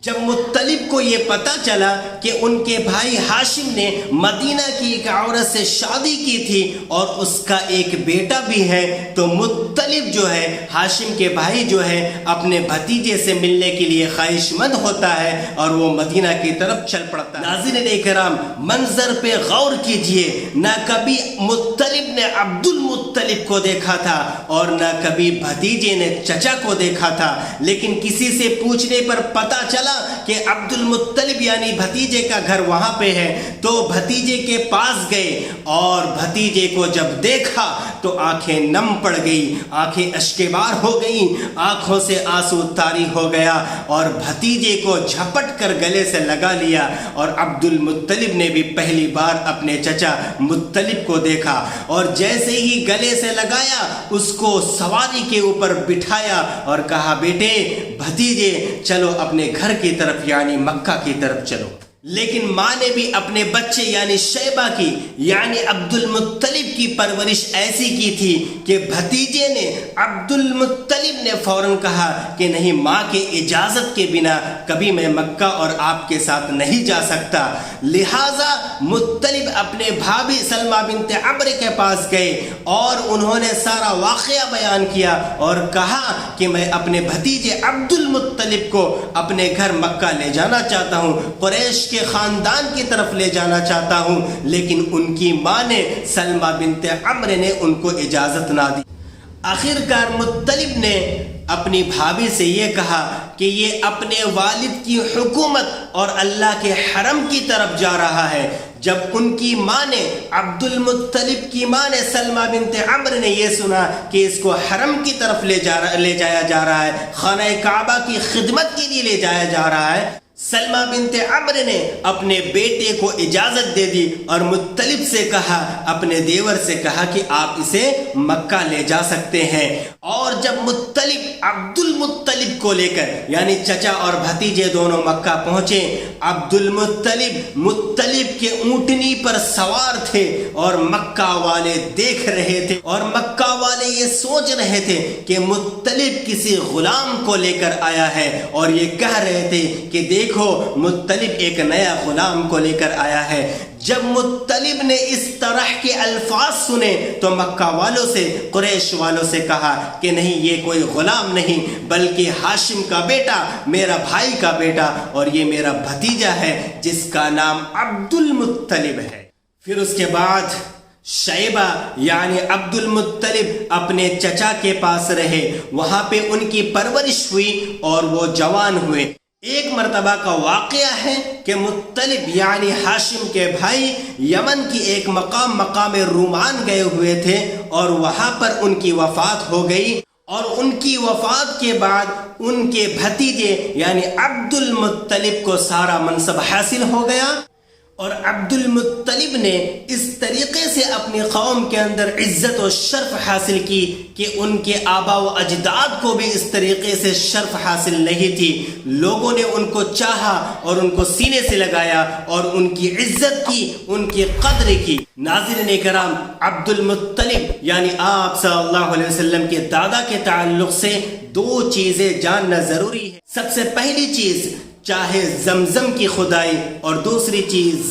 جب مطلب کو یہ پتہ چلا کہ ان کے بھائی ہاشم نے مدینہ کی ایک عورت سے شادی کی تھی اور اس کا ایک بیٹا بھی ہے، تو مطلب جو ہے ہاشم کے بھائی جو ہے اپنے بھتیجے سے ملنے کے لیے خواہش مند ہوتا ہے اور وہ مدینہ کی طرف چل پڑتا ہے۔ ناظرین کرام، منظر پہ غور کیجئے، نہ کبھی مطلب نے عبد المطلب کو دیکھا تھا اور نہ کبھی بھتیجے نے چچا کو دیکھا تھا، لیکن کسی سے پوچھنے پر پتہ چلا کہ عبد المطلب یعنی بھتیجے کا گھر وہاں پہ ہے، تو بھتیجے کے پاس گئے اور بھتیجے کو جب دیکھا تو آنکھیں نم پڑ گئی، آنکھیں اشکبار ہو گئیں، آنکھوں سے آنسو طاری ہو گیا اور بھتیجے کو جھپٹ کر گلے سے لگا لیا۔ اور عبد المطلب نے بھی پہلی بار اپنے چچا مطلب کو دیکھا اور جیسے ہی گلے سے لگایا اس کو سواری کے اوپر بٹھایا اور کہا، بیٹے بھتیجے چلو اپنے گھر کی طرف یعنی مکہ کی طرف چلو۔ لیکن ماں نے بھی اپنے بچے یعنی شیبہ کی یعنی عبد المطلب کی پرورش ایسی کی تھی کہ بھتیجے نے عبد المطلب نے فوراً کہا کہ نہیں، ماں کے اجازت کے بنا کبھی میں مکہ اور آپ کے ساتھ نہیں جا سکتا۔ لہٰذا مطلب اپنے بھابھی سلمہ بنت عمرو کے پاس گئے اور انہوں نے سارا واقعہ بیان کیا اور کہا کہ میں اپنے بھتیجے عبد المطلب کو اپنے گھر مکہ لے جانا چاہتا ہوں، قریش کے خاندان کی طرف لے جانا چاہتا ہوں، لیکن ان کی ماں نے سلمہ بنت عمرو نے ان کو اجازت نہ دی۔ آخر کار مطلب نے اپنی بھابھی سے یہ کہا کہ یہ اپنے والد کی حکومت اور اللہ کے حرم کی طرف جا رہا ہے۔ جب ان کی ماں نے عبد المطلب کی ماں نے سلمہ بنت عمرو نے یہ سنا کہ اس کو حرم کی طرف لے جایا جا رہا ہے، خانہ کعبہ کی خدمت کے لیے لے جایا جا رہا ہے، سلمہ بنت عمرو نے اپنے بیٹے کو اجازت دے دی اور مطلب سے کہا، اپنے دیور سے کہا کہ آپ اسے مکہ لے جا سکتے ہیں۔ اور جب مطلب عبد المطلب کو لے کر یعنی چچا اور بھتیجے دونوں مکہ پہنچے، عبد المطلب کے اونٹنی پر سوار تھے اور مکہ والے دیکھ رہے تھے اور مکہ والے یہ سوچ رہے تھے کہ مطلب کسی غلام کو لے کر آیا ہے اور یہ کہہ رہے تھے کہ دیکھو مطلب ایک نیا غلام کو لے کر آیا ہے۔ جب مطلب نے اس طرح کے الفاظ سنے تو مکہ والوں سے، قریش والوں سے کہا کہ نہیں، یہ کوئی غلام نہیں بلکہ ہاشم کا بیٹا، میرا بھائی کا بیٹا، اور یہ میرا بھتیجا ہے جس کا نام عبد المطلب ہے۔ پھر اس کے بعد شیبہ یعنی عبد المطلب اپنے چچا کے پاس رہے، وہاں پہ ان کی پرورش ہوئی اور وہ جوان ہوئے۔ ایک مرتبہ کا واقعہ ہے کہ مطلب یعنی ہاشم کے بھائی یمن کی ایک مقام رومان گئے ہوئے تھے اور وہاں پر ان کی وفات ہو گئی، اور ان کی وفات کے بعد ان کے بھتیجے یعنی عبد المطلب کو سارا منصب حاصل ہو گیا، اور عبد المطلب نے اس طریقے سے اپنی قوم کے اندر عزت و شرف حاصل کی کہ ان کے آبا و اجداد کو بھی اس طریقے سے شرف حاصل نہیں تھی۔ لوگوں نے ان کو چاہا اور ان کو سینے سے لگایا اور ان کی عزت کی، ان کی قدر کی۔ ناظرین کرام، عبد المطلب یعنی آپ صلی اللہ علیہ وسلم کے دادا کے تعلق سے دو چیزیں جاننا ضروری ہے۔ سب سے پہلی چیز، چاہے زمزم کی خدائی، اور دوسری چیز